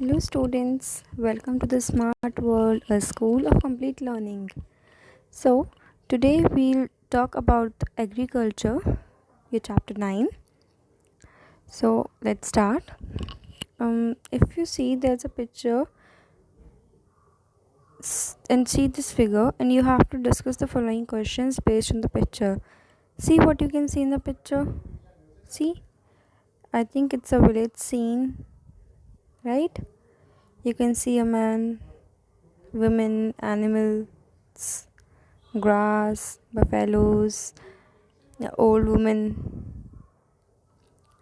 Hello, students. Welcome to the Smart World, a school of complete learning. So, today we'll talk about agriculture, your chapter 9. So, let's start. If you see, there's a picture and see this figure, and you have to discuss the following questions based on the picture. See what you can see in the picture. See, I think it's a village scene, right? You can see a man, women, animals, grass, buffaloes, the old woman,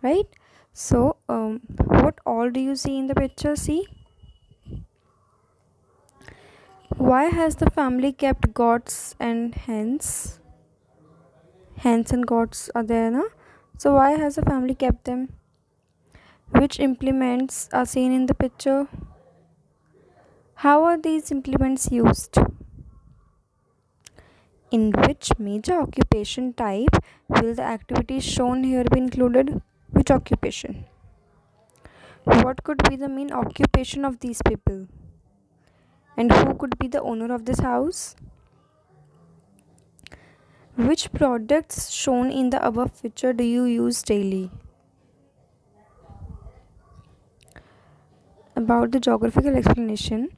right? So, what all do you see in the picture? See, why has the family kept goats and hens? Hens and goats are there, na? So, why has the family kept them? Which implements are seen in the picture? How are these implements used? In which major occupation type will the activities shown here be included? Which occupation? What could be the main occupation of these people? And who could be the owner of this house? Which products shown in the above picture do you use daily? About the geographical explanation,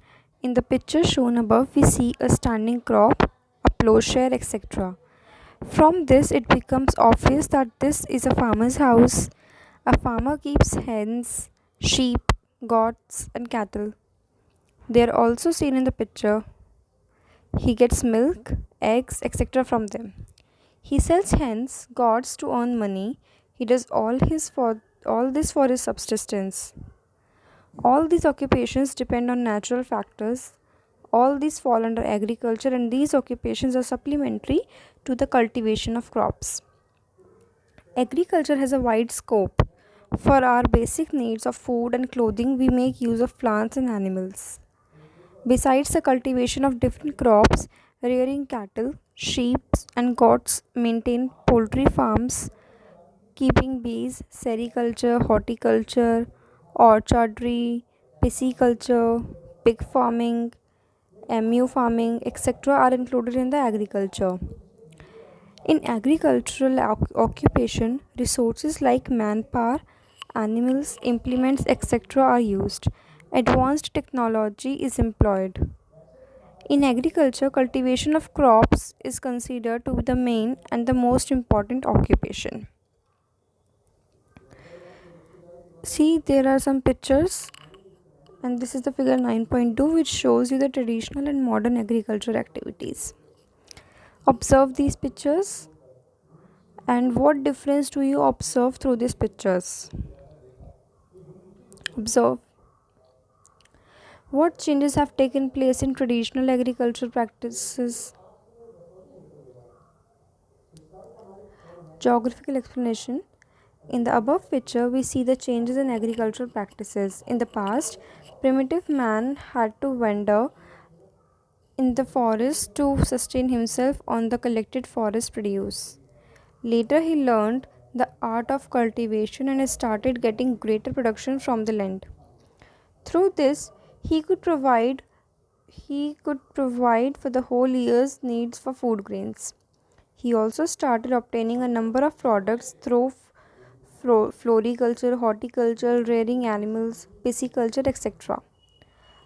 in the picture shown above, we see a standing crop, a plowshare, etc. From this, it becomes obvious that this is a farmer's house. A farmer keeps hens, sheep, goats, and cattle. They are also seen in the picture. He gets milk, eggs, etc. from them. He sells hens, gods to earn money. He does all this for his subsistence. All these occupations depend on natural factors. All these fall under agriculture, and these occupations are supplementary to the cultivation of crops. Agriculture has a wide scope. For our basic needs of food and clothing, we make use of plants and animals. Besides the cultivation of different crops, rearing cattle, sheep, and goats, maintain poultry farms, keeping bees, sericulture, horticulture, orchardry, pisciculture, pig farming, emu farming, etc., are included in the agriculture. In agricultural occupation, resources like manpower, animals, implements, etc., are used. Advanced technology is employed. In agriculture, cultivation of crops is considered to be the main and the most important occupation. See, there are some pictures, and this is the figure 9.2, which shows you the traditional and modern agriculture activities. Observe these pictures, and what difference do you observe through these pictures? Observe what changes have taken place in traditional agriculture practices. Geographical explanation. In the above picture, we see the changes in agricultural practices. In the past, primitive man had to wander in the forest to sustain himself on the collected forest produce. Later, he learned the art of cultivation and started getting greater production from the land. Through this, he could provide for the whole year's needs for food grains. He also started obtaining a number of products through floriculture, horticulture, rearing animals, pisciculture, etc.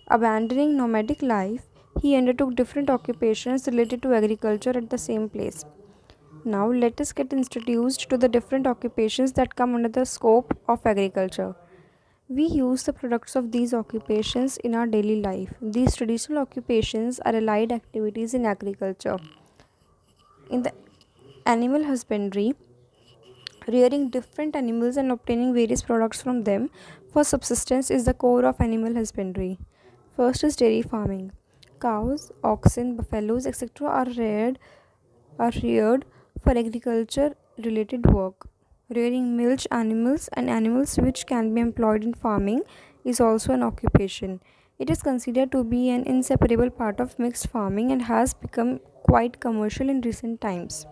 Abandoning nomadic life, he undertook different occupations related to agriculture at the same place. Now, let us get introduced to the different occupations that come under the scope of agriculture. We use the products of these occupations in our daily life. These traditional occupations are allied activities in agriculture. In the animal husbandry, rearing different animals and obtaining various products from them for subsistence is the core of animal husbandry. First is dairy farming. Cows, oxen, buffaloes, etc. are reared for agriculture related work. Rearing milch animals and animals which can be employed in farming is also an occupation. It is considered to be an inseparable part of mixed farming and has become quite commercial in recent times.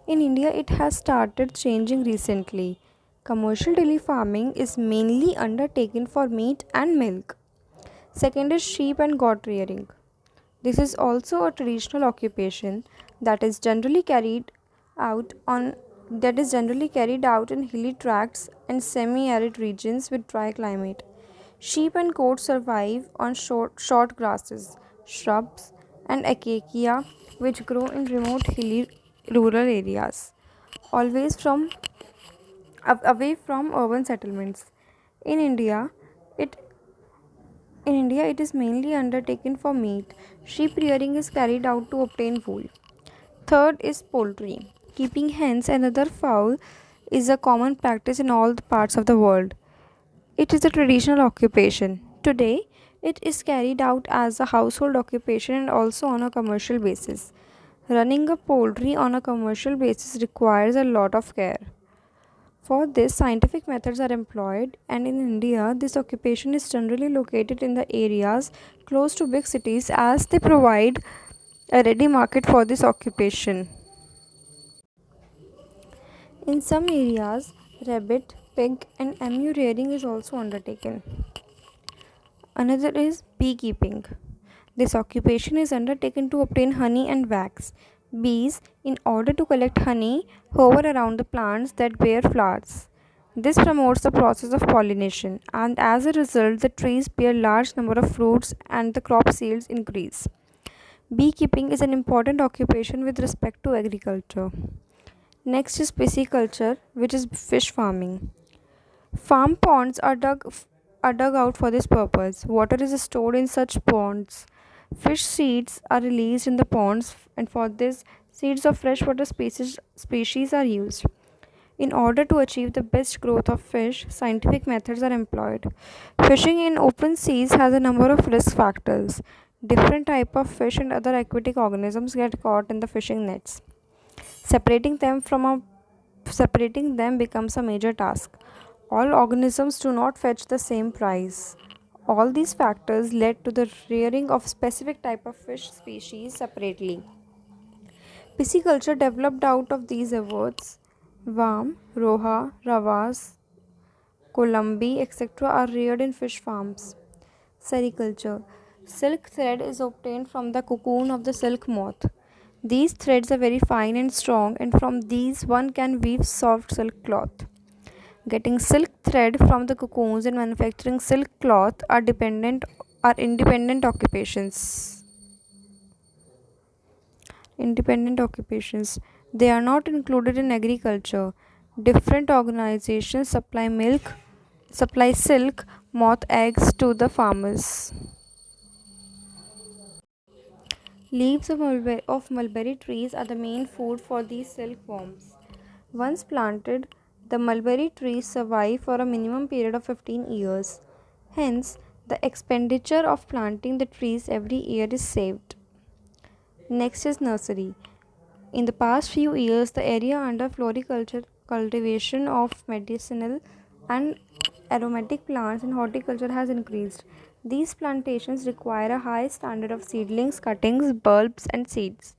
In India, it has started changing recently. Commercial dairy farming is mainly undertaken for meat and milk. Second is sheep and goat rearing. This is also a traditional occupation that is generally carried out on in hilly tracts and semi-arid regions with dry climate. Sheep and goats survive on short grasses, shrubs, and acacia which grow in remote hilly rural areas, always away from urban settlements. In India, it it is mainly undertaken for meat. Sheep rearing is carried out to obtain wool. Third is poultry. Keeping hens and other fowl is a common practice in all the parts of the world. It is a traditional occupation. Today, it is carried out as a household occupation and also on a commercial basis. Running a poultry on a commercial basis requires a lot of care. For this, scientific methods are employed, and in India, this occupation is generally located in the areas close to big cities as they provide a ready market for this occupation. In some areas, rabbit, pig, and emu rearing is also undertaken. Another is beekeeping. This occupation is undertaken to obtain honey and wax. Bees, in order to collect honey, hover around the plants that bear flowers. This promotes the process of pollination, and as a result, the trees bear large number of fruits and the crop yields increase. Beekeeping is an important occupation with respect to agriculture. Next is pisciculture, which is fish farming. Farm ponds are dug out for this purpose. Water is stored in such ponds. Fish seeds are released in the ponds, and for this, seeds of freshwater species are used. In order to achieve the best growth of fish, scientific methods are employed. Fishing in open seas has a number of risk factors. Different type of fish and other aquatic organisms get caught in the fishing nets. Separating them from a Separating them becomes a major task. All organisms do not fetch the same price. All these factors led to the rearing of specific type of fish species separately. Pisciculture developed out of these efforts. Worm, roha, ravas, columbi, etc. are reared in fish farms. Sericulture. Silk thread is obtained from the cocoon of the silk moth. These threads are very fine and strong, and from these one can weave soft silk cloth. Getting silk thread from the cocoons and manufacturing silk cloth are independent occupations. Independent occupations. They are not included in agriculture. Different organizations supply silk moth eggs to the farmers. Leaves of mulberry trees are the main food for these silkworms. Once planted, the mulberry trees survive for a minimum period of 15 years. Hence, the expenditure of planting the trees every year is saved. Next is nursery. In the past few years, the area under floriculture cultivation of medicinal and aromatic plants in horticulture has increased. These plantations require a high standard of seedlings, cuttings, bulbs, and seeds.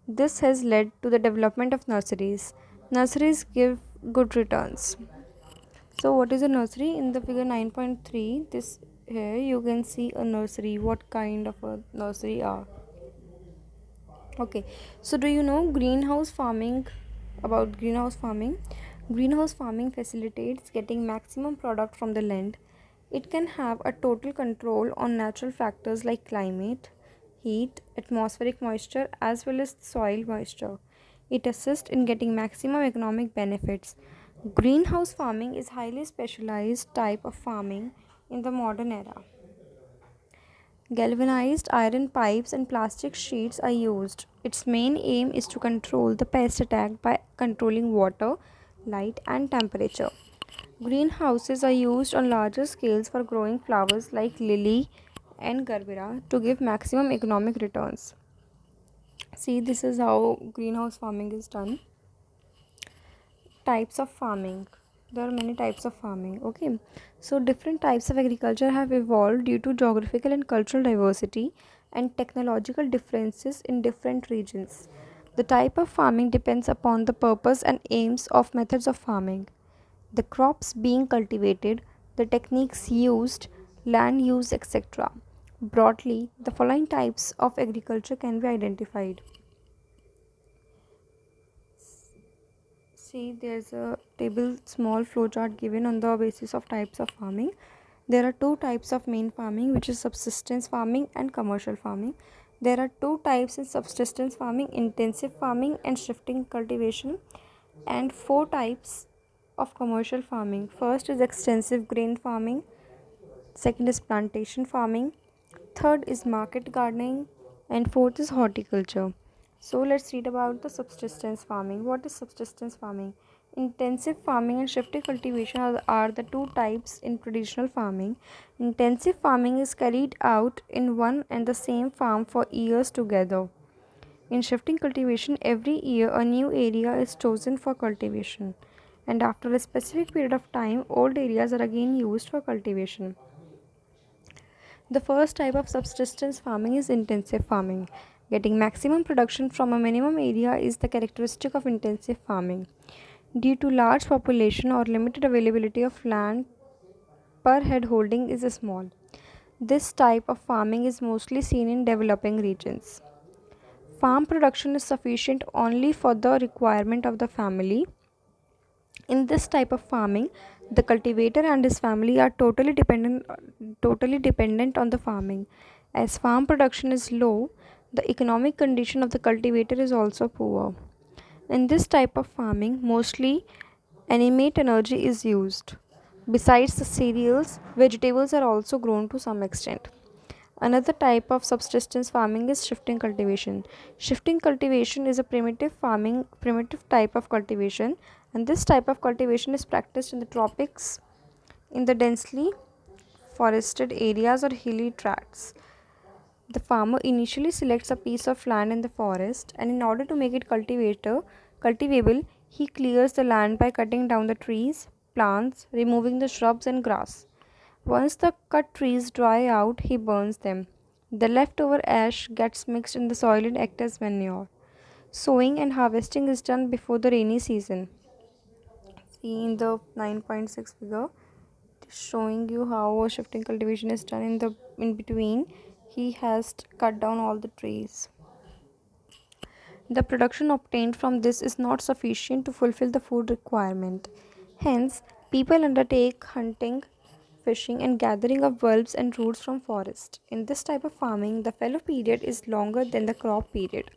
This has led to the development of nurseries. Nurseries give good returns. So, what is a nursery? In the figure 9.3, this here you can see a nursery. What kind of a nursery are? Okay, so do you know greenhouse farming? About greenhouse farming? Greenhouse farming facilitates getting maximum product from the land. It can have a total control on natural factors like climate, heat, atmospheric moisture, as well as soil moisture. It assists in getting maximum economic benefits. Greenhouse farming is highly specialized type of farming in the modern era. Galvanized iron pipes and plastic sheets are used. Its main aim is to control the pest attack by controlling water, light, and temperature. Greenhouses are used on larger scales for growing flowers like lily and gerbera to give maximum economic returns. See, this is how greenhouse farming is done. Types of farming. There are many types of farming. Okay, so different types of agriculture have evolved due to geographical and cultural diversity and technological differences in different regions. The type of farming depends upon the purpose and aims of methods of farming, the crops being cultivated, the techniques used, land use, etc. Broadly, the following types of agriculture can be identified. See, there's a table small flowchart given on the basis of types of farming. There are two types of main farming, which is subsistence farming and commercial farming. There are two types in subsistence farming: intensive farming and shifting cultivation, and four types of commercial farming. First is extensive grain farming, second is plantation farming, third is market gardening, and fourth is horticulture. So let's read about the subsistence farming. What is subsistence farming? Intensive farming and shifting cultivation are the two types in traditional farming. Intensive farming is carried out in one and the same farm for years together. In shifting cultivation, every year a new area is chosen for cultivation, and after a specific period of time, old areas are again used for cultivation. The first type of subsistence farming is intensive farming. Getting maximum production from a minimum area is the characteristic of intensive farming. Due to large population or limited availability of land, per head holding is small. This type of farming is mostly seen in developing regions. Farm production is sufficient only for the requirement of the family. In this type of farming, the cultivator and his family are totally dependent on the farming. As farm production is low, the economic condition of the cultivator is also poor. In this type of farming, mostly animate energy is used. Besides the cereals, vegetables are also grown to some extent. Another type of subsistence farming is shifting cultivation. Shifting cultivation is a primitive type of cultivation, and this type of cultivation is practiced in the tropics, in the densely forested areas or hilly tracts. The farmer initially selects a piece of land in the forest, and in order to make it cultivable, he clears the land by cutting down the trees, plants, removing the shrubs and grass. Once the cut trees dry out, he burns them. The leftover ash gets mixed in the soil and acts as manure. Sowing and harvesting is done before the rainy season. See in the 9.6 figure, it is showing you how shifting cultivation is done. In between, he has cut down all the trees. The production obtained from this is not sufficient to fulfill the food requirement. Hence, people undertake hunting, fishing, and gathering of bulbs and roots from forest. In this type of farming, the fallow period is longer than the crop period.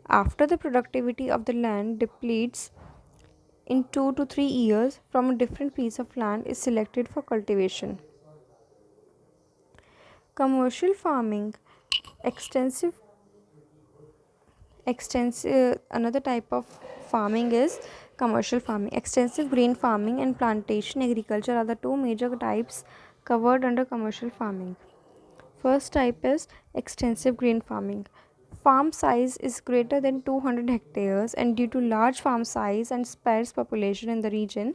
After the productivity of the land depletes in 2 to 3 years from a different piece of land is selected for cultivation. Commercial farming, extensive extensive another type of farming is commercial farming. Extensive grain farming and plantation agriculture are the two major types covered under commercial farming. First type is extensive grain farming. Farm size is greater than 200 hectares, and due to large farm size and sparse population in the region,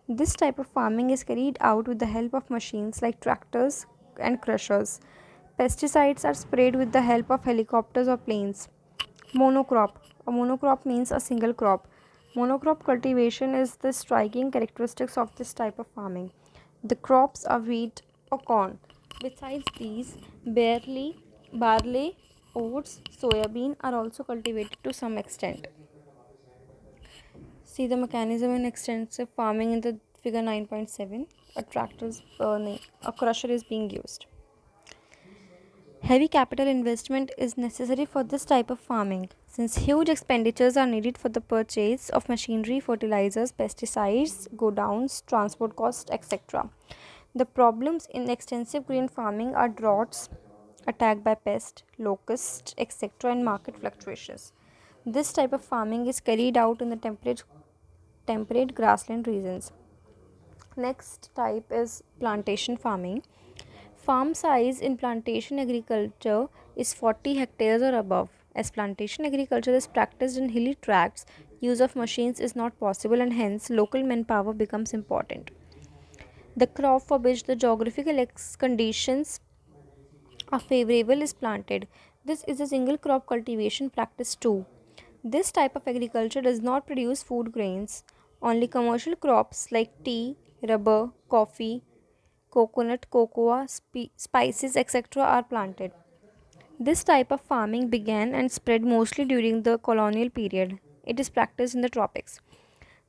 this type of farming is carried out with the help of machines like tractors and crushers. Pesticides are sprayed with the help of helicopters or planes. Monocrop. A monocrop means a single crop. Monocrop cultivation is the striking characteristics of this type of farming. The crops are wheat or corn. Besides these, barley, oats, soybean are also cultivated to some extent. See the mechanism in extensive farming in the figure 9.7. A tractor is burning, a crusher is being used. Heavy capital investment is necessary for this type of farming since huge expenditures are needed for the purchase of machinery, fertilizers, pesticides, go downs, transport costs, etc. The problems in extensive grain farming are droughts, attack by pest, locusts, etc., and market fluctuations. This type of farming is carried out in the temperate grassland regions. Next type is plantation farming. Farm size in plantation agriculture is 40 hectares or above. As plantation agriculture is practiced in hilly tracts, use of machines is not possible and hence local manpower becomes important. The crop for which the geographical conditions are favorable is planted. This is a single crop cultivation practice too. This type of agriculture does not produce food grains. Only commercial crops like tea, rubber, coffee, coconut, cocoa, spices, etc. are planted. This type of farming began and spread mostly during the colonial period. It is practiced in the tropics.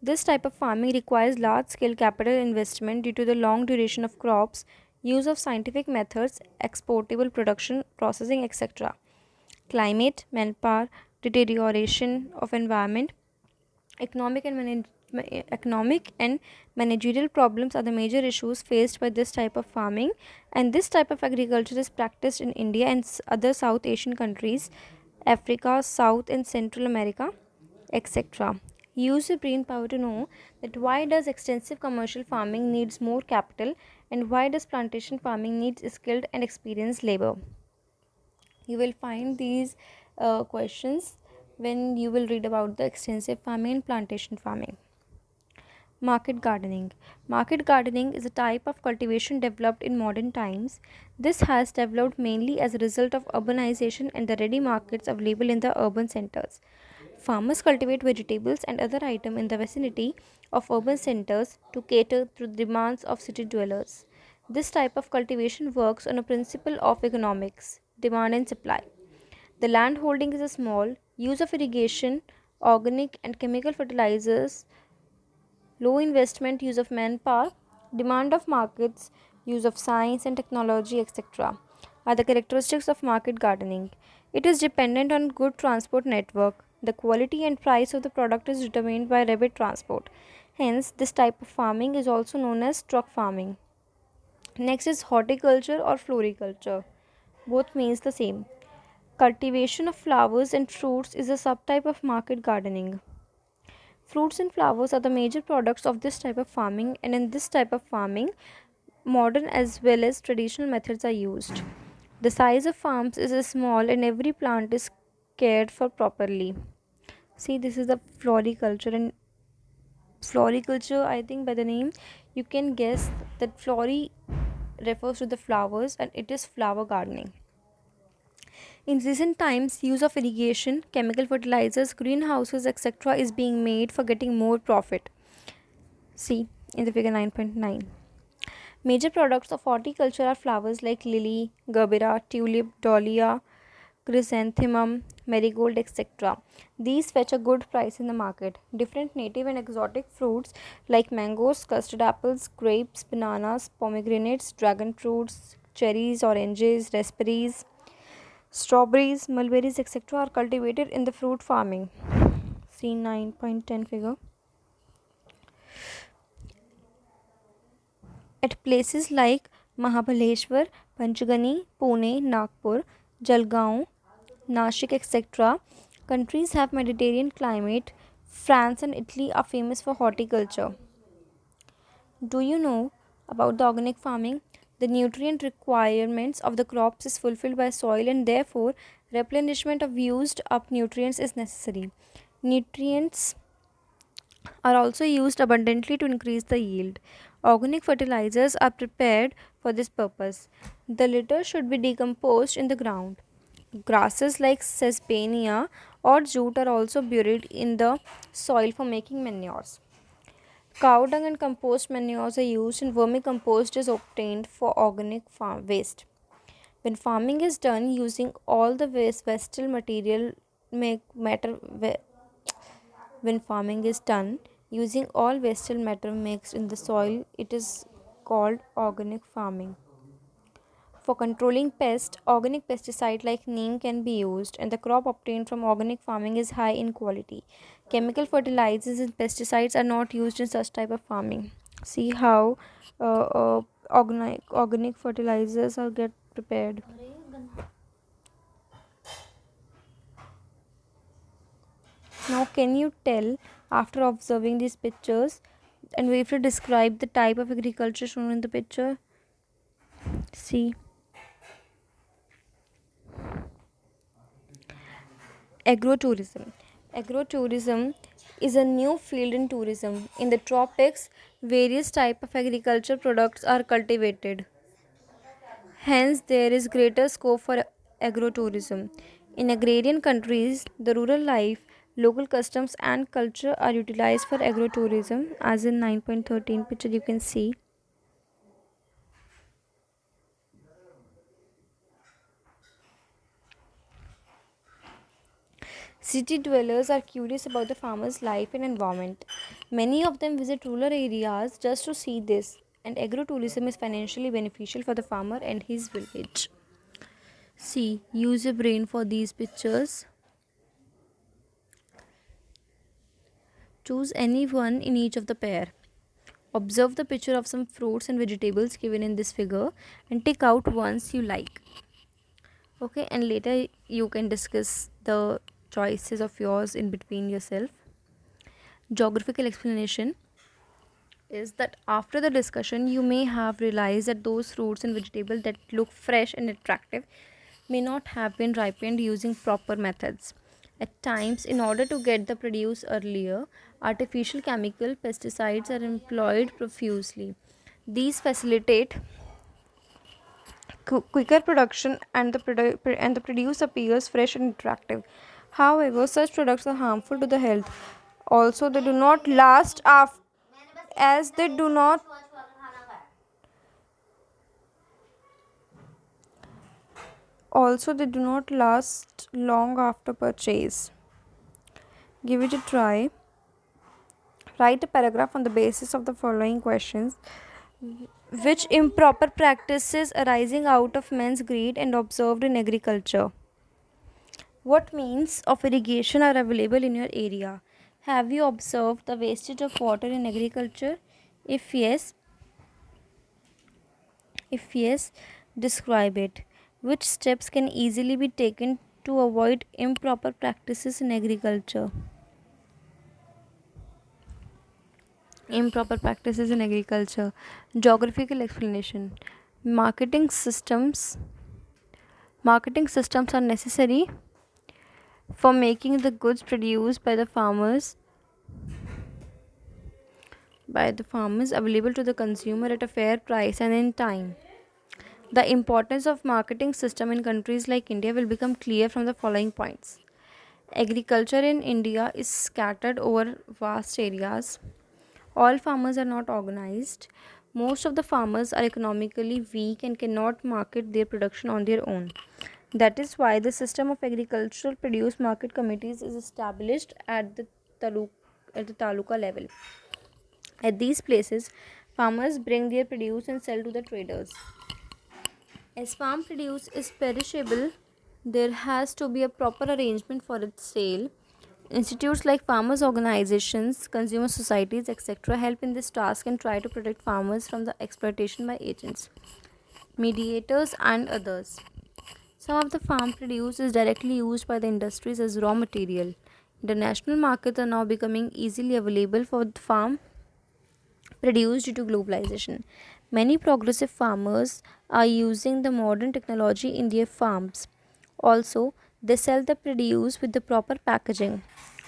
This type of farming requires large scale capital investment due to the long duration of crops, use of scientific methods, exportable production, processing, etc. Climate, manpower, deterioration of environment, economic and economic and managerial problems are the major issues faced by this type of farming, and this type of agriculture is practiced in India and other South Asian countries, Africa, South and Central America, etc. Use your brain power to know that why does extensive commercial farming needs more capital and why does plantation farming needs skilled and experienced labor. You will find these questions when you will read about the extensive farming and plantation farming. Market gardening. Market gardening is a type of cultivation developed in modern times. This has developed mainly as a result of urbanization and the ready markets available in the urban centers. Farmers cultivate vegetables and other items in the vicinity of urban centers to cater to the demands of city dwellers. This type of cultivation works on a principle of economics, demand and supply. The land holding is small, use of irrigation, organic and chemical fertilizers, low investment, use of manpower, demand of markets, use of science and technology, etc. are the characteristics of market gardening. It is dependent on good transport network. The quality and price of the product is determined by rapid transport. Hence, this type of farming is also known as truck farming. Next is horticulture or floriculture. Both means the same. Cultivation of flowers and fruits is a subtype of market gardening. Fruits and flowers are the major products of this type of farming, and in this type of farming, modern as well as traditional methods are used. The size of farms is small and every plant is cared for properly. See, this is the floriculture, and floriculture, I think by the name you can guess that flori refers to the flowers and it is flower gardening. In recent times, use of irrigation, chemical fertilizers, greenhouses, etc. is being made for getting more profit. See in the figure 9.9. Major products of horticulture are flowers like lily, gerbera, tulip, dahlia, chrysanthemum, marigold, etc. These fetch a good price in the market. Different native and exotic fruits like mangoes, custard apples, grapes, bananas, pomegranates, dragon fruits, cherries, oranges, raspberries, strawberries, mulberries, etc. are cultivated in the fruit farming. See 9.10 figure. At places like Mahabaleshwar, Panchgani, Pune, Nagpur, Jalgaon, Nashik, etc., countries have Mediterranean climate. France and Italy are famous for horticulture. Do you know about the organic farming? The nutrient requirements of the crops is fulfilled by soil and therefore replenishment of used up nutrients is necessary. Nutrients are also used abundantly to increase the yield. Organic fertilizers are prepared for this purpose. The litter should be decomposed in the ground. Grasses like sesbania or jute are also buried in the soil for making manures. Cow dung and compost manures are used and vermicompost is obtained for organic farm waste. When farming is done using all the waste vegetal material make matter when farming is done using all vegetal matter mixed in the soil, it is called organic farming. For controlling pests, organic pesticide like neem can be used, and the crop obtained from organic farming is high in quality. Chemical fertilizers and pesticides are not used in such type of farming. See how organic fertilizers are get prepared. Now, can you tell after observing these pictures and we have to describe the type of agriculture shown in the picture? See, agrotourism. Agrotourism is a new field in tourism. In the tropics, various type of agriculture products are cultivated. Hence, there is greater scope for agrotourism. In agrarian countries, the rural life, local customs and culture are utilized for agrotourism, as in 9.13 picture you can see. City dwellers are curious about the farmer's life and environment. Many of them visit rural areas just to see this, and agrotourism is financially beneficial for the farmer and his village. See, use your brain for these pictures. Choose any one in each of the pair. Observe the picture of some fruits and vegetables given in this figure and take out ones you like. Okay, and later you can discuss the choices of yours in between yourself. Geographical explanation is that after the discussion you may have realized that those fruits and vegetables that look fresh and attractive may not have been ripened using proper methods. At times, in order to get the produce earlier, artificial chemical pesticides are employed profusely. These facilitate quicker production and the produce appears fresh and attractive. However, such products are harmful to the health. Also, they do not last after as they do not also they do not last long after purchase. Give it a try. Write a paragraph on the basis of the following questions: which improper practices arising out of men's greed and observed in agriculture? What means of irrigation are available in your area? Have you observed the wastage of water in agriculture? If yes, if yes, describe it. Which steps can easily be taken to avoid improper practices in agriculture? Improper practices in agriculture. Geographical explanation. Marketing systems. Marketing systems are necessary for making the goods produced by the farmers available to the consumer at a fair price and in time. The importance of marketing system in countries like India will become clear from the following points. Agriculture in India is scattered over vast areas. All farmers are not organized. Most of the farmers are economically weak and cannot market their production on their own. That is why the system of agricultural produce market committees is established taluk- at the taluka level. At these places, farmers bring their produce and sell to the traders. As farm produce is perishable, there has to be a proper arrangement for its sale. Institutes like farmers' organizations, consumer societies, etc., help in this task and try to protect farmers from the exploitation by agents, mediators, and others. Some of the farm produce is directly used by the industries as raw material. International markets are now becoming easily available for the farm produced due to globalization. Many progressive farmers are using the modern technology in their farms. Also, they sell the produce with the proper packaging.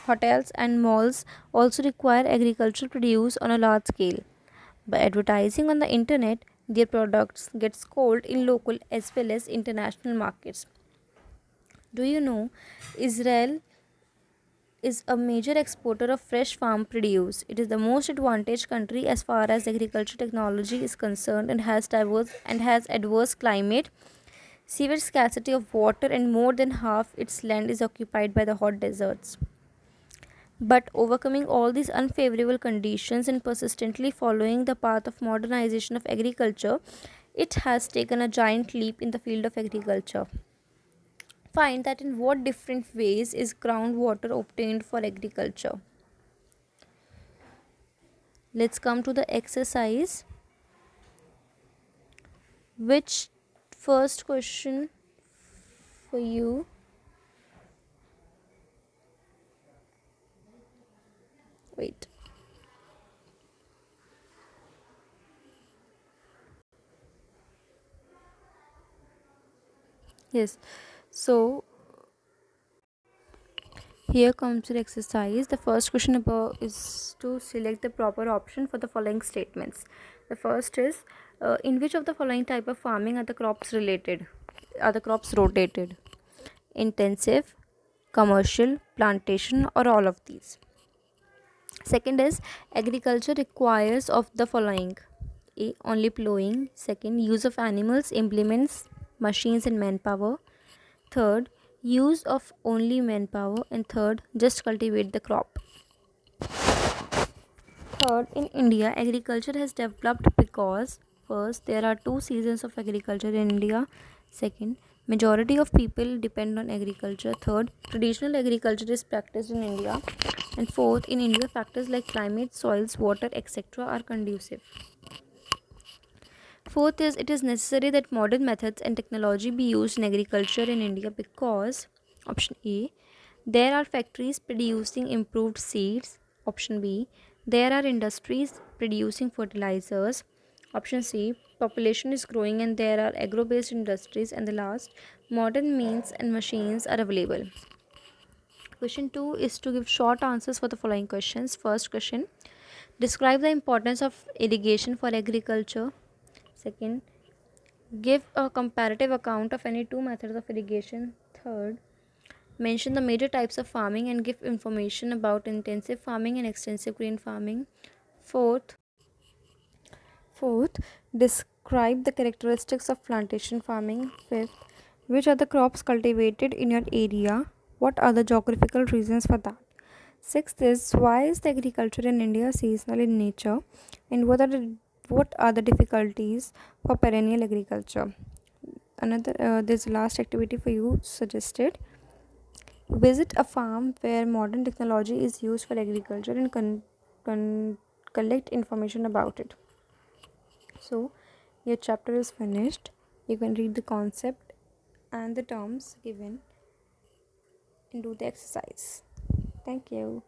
Hotels and malls also require agricultural produce on a large scale. By advertising on the internet, their products get sold in local as well as international markets. Do you know Israel is a major exporter of fresh farm produce. It is the most advantaged country as far as agriculture technology is concerned and has adverse climate, severe scarcity of water, and more than half its land is occupied by the hot deserts. But overcoming all these unfavorable conditions and persistently following the path of modernization of agriculture, it has taken a giant leap in the field of agriculture. Find that in what different ways is groundwater obtained for agriculture. Let's come to the exercise. Which first question for you? Wait. Yes. So here comes the exercise. The first question above is to select the proper option for the following statements. The first is in which of the following type of farming are the crops related? Are the crops rotated? Intensive, commercial, plantation, or all of these? Second is agriculture requires of the following: A. Only plowing. Second, use of animals, implements, machines, and manpower. Third, use of only manpower, and third, just cultivate the crop. Third, in India, agriculture has developed because first, there are two seasons of agriculture in India. Second, majority of people depend on agriculture. Third, traditional agriculture is practiced in India. And fourth, in India, factors like climate, soils, water, etc. are conducive. Fourth is it is necessary that modern methods and technology be used in agriculture in India because option A, there are factories producing improved seeds. Option B, there are industries producing fertilizers. Option C, population is growing and there are agro based industries. And the last, modern means and machines are available. Question 2 is to give short answers for the following questions. First question, describe the importance of irrigation for agriculture. Second, give a comparative account of any two methods of irrigation. Third, mention the major types of farming and give information about intensive farming and extensive green farming. Fourth, describe the characteristics of plantation farming. Fifth, which are the crops cultivated in your area? What are the geographical reasons for that? Sixth is why is the agriculture in India seasonal in nature, and what are the difficulties for perennial agriculture? Another This last activity for you suggested, visit a farm where modern technology is used for agriculture and collect information about it. So your chapter is finished. You can read the concept and the terms given and do the exercise. Thank you.